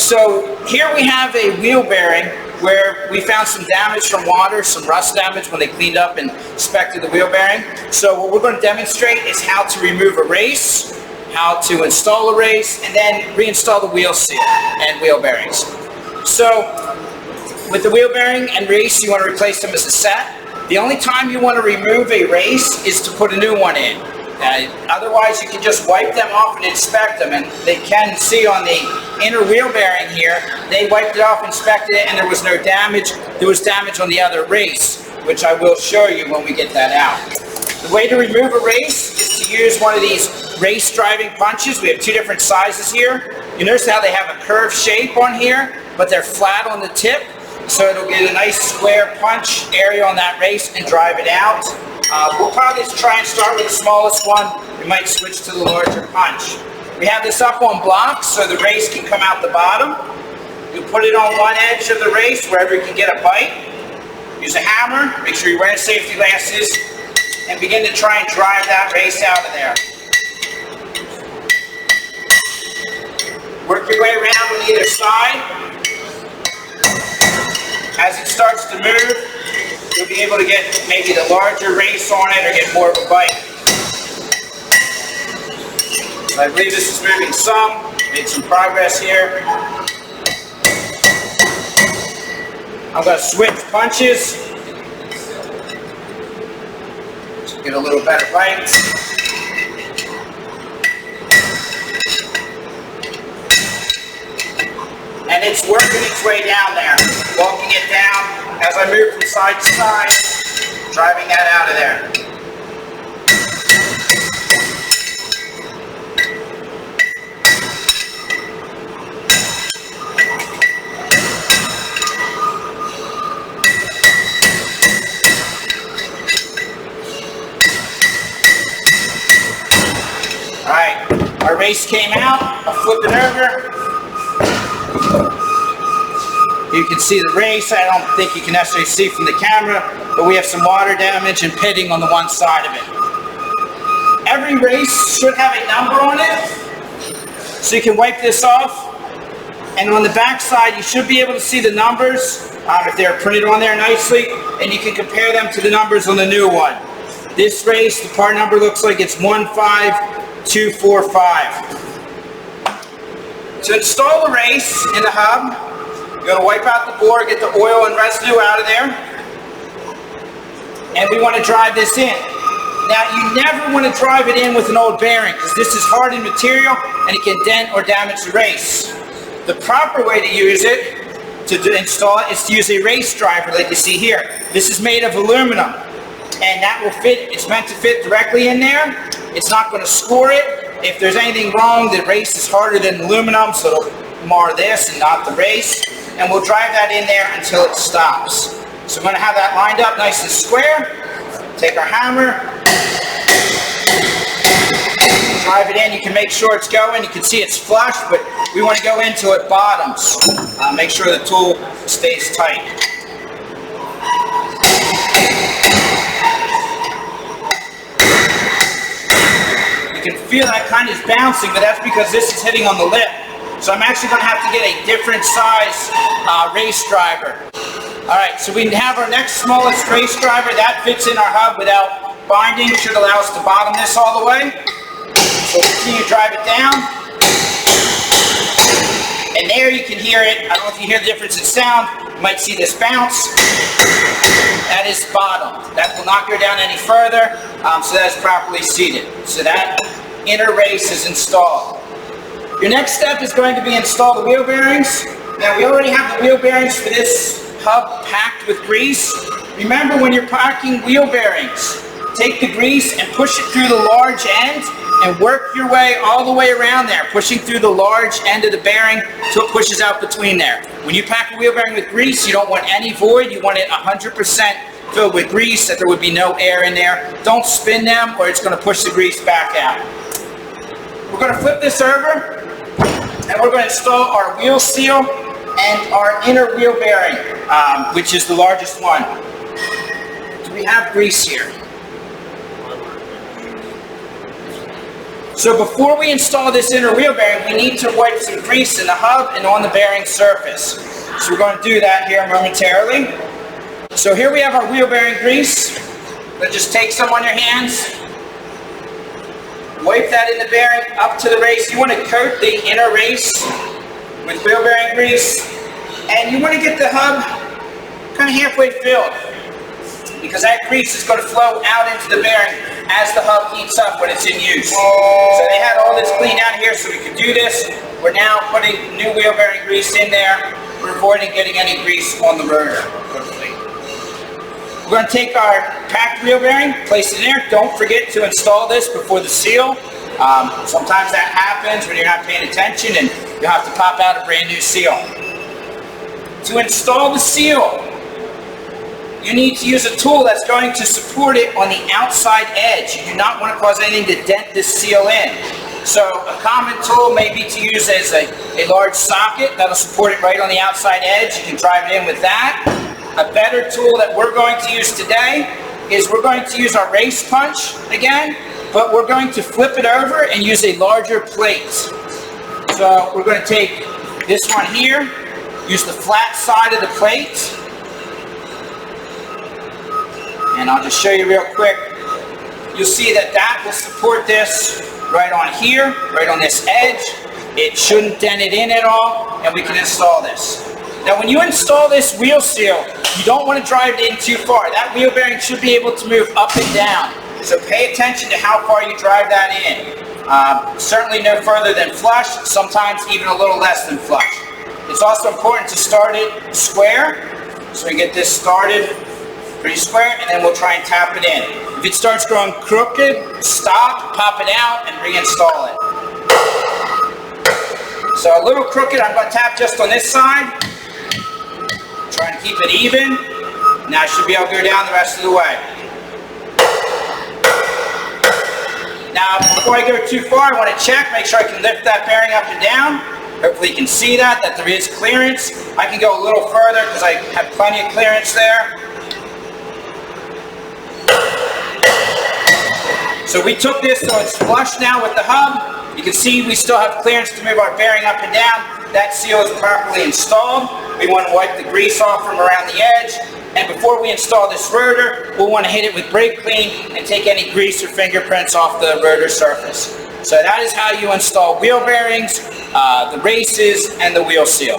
So here we have a wheel bearing where we found some damage from water, some rust damage when they cleaned up and inspected the wheel bearing. So what we're going to demonstrate is how to remove a race, how to install a race, and then reinstall the wheel seal and wheel bearings. So with the wheel bearing and race, you want to replace them as a set. The only time you want to remove a race is to put a new one in. Otherwise, you can just wipe them off and inspect them, and they can see on the inner wheel bearing here, they wiped it off, inspected it, and there was no damage. There was damage on the other race, which I will show you when we get that out. The way to remove a race is to use one of these race driving punches. We have two different sizes here. You notice how they have a curved shape on here, but they're flat on the tip, so it'll get a nice square punch area on that race and drive it out. We'll probably try and start with the smallest one. We might switch to the larger punch. We have this up on blocks so the race can come out the bottom. You put it on one edge of the race wherever you can get a bite. Use a hammer, make sure you're wearing safety glasses, and begin to try and drive that race out of there. Work your way around on either side. As it starts to move, you'll be able to get maybe the larger race on it or get more of a bite. So I believe this is moving some. Made some progress here. I'm going to switch punches. So get a little better bite. And it's working its way down there. Walking it down. As I move from side to side, driving that out of there. All right, our race came out. I'll flip it over. You can see the race. I don't think you can necessarily see from the camera, but we have some water damage and pitting on the one side of it. Every race should have a number on it, so you can wipe this off. And on the back side, you should be able to see the numbers if they're printed on there nicely, and you can compare them to the numbers on the new one. This race, the part number looks like it's 15245. To install the race in the hub, you're going to wipe out the board, get the oil and residue out of there, and we want to drive this in. Now, you never want to drive it in with an old bearing because this is hardened material and it can dent or damage the race. The proper way to use it, to install it, is to use a race driver like you see here. This is made of aluminum, and that will fit. It's meant to fit directly in there. It's not going to score it. If there's anything wrong, the race is harder than aluminum, so it'll mar this and not the race. And we'll drive that in there until it stops. So we're going to have that lined up nice and square. Take our hammer, drive it in. You can make sure it's going. You can see it's flush, but we want to go into it bottoms. Make sure the tool stays tight. You can feel that kind of bouncing, but that's because this is hitting on the lip. So I'm actually going to have to get a different size race driver. All right, so we have our next smallest race driver. That fits in our hub without binding. Should allow us to bottom this all the way. So we'll continue to drive it down. And there you can hear it. I don't know if you hear the difference in sound. You might see this bounce. That is bottomed. That will not go down any further. So that is properly seated. So that inner race is installed. Your next step is going to be install the wheel bearings. Now we already have the wheel bearings for this hub packed with grease. Remember, when you're packing wheel bearings, take the grease and push it through the large end and work your way all the way around there, pushing through the large end of the bearing until it pushes out between there. When you pack a wheel bearing with grease, you don't want any void. You want it 100% filled with grease, that there would be no air in there. Don't spin them or it's going to push the grease back out. We're going to flip this over. And we're going to install our wheel seal and our inner wheel bearing, which is the largest one. Do we have grease here? So before we install this inner wheel bearing, we need to wipe some grease in the hub and on the bearing surface. So we're going to do that here momentarily. So here we have our wheel bearing grease. But just take some on your hands. Wipe that in the bearing up to the race. You want to coat the inner race with wheel bearing grease. And you want to get the hub kind of halfway filled, because that grease is going to flow out into the bearing as the hub heats up when it's in use. So they had all this cleaned out here so we could do this. We're now putting new wheel bearing grease in there. We're avoiding getting any grease on the rotor. We're going to take our packed wheel bearing, place it in there. Don't forget to install this before the seal. Sometimes that happens when you're not paying attention and you have to pop out a brand new seal. To install the seal, you need to use a tool that's going to support it on the outside edge. You do not want to cause anything to dent this seal in. So a common tool may be to use as a large socket that'll support it right on the outside edge. You can drive it in with that. A better tool that we're going to use today is we're going to use our race punch again, but we're going to flip it over and use a larger plate. So we're going to take this one here, use the flat side of the plate, and I'll just show you real quick. You'll see that that will support this right on here, right on this edge. It shouldn't dent it in at all, and we can install this. Now when you install this wheel seal, you don't want to drive it in too far. That wheel bearing should be able to move up and down. So pay attention to how far you drive that in. Certainly no further than flush, sometimes even a little less than flush. It's also important to start it square. So we get this started pretty square, and then we'll try and tap it in. If it starts going crooked, stop, pop it out, and reinstall it. So a little crooked, I'm going to tap just on this side. Trying to keep it even. Now I should be able to go down the rest of the way. Now before I go too far, I want to check, make sure I can lift that bearing up and down. Hopefully you can see that there is clearance. I can go a little further because I have plenty of clearance there. So we took this so it's flush now with the hub. You can see we still have clearance to move our bearing up and down. That seal is properly installed. We want to wipe the grease off from around the edge. And before we install this rotor, we'll want to hit it with brake clean and take any grease or fingerprints off the rotor surface. So that is how you install wheel bearings, the races, and the wheel seal.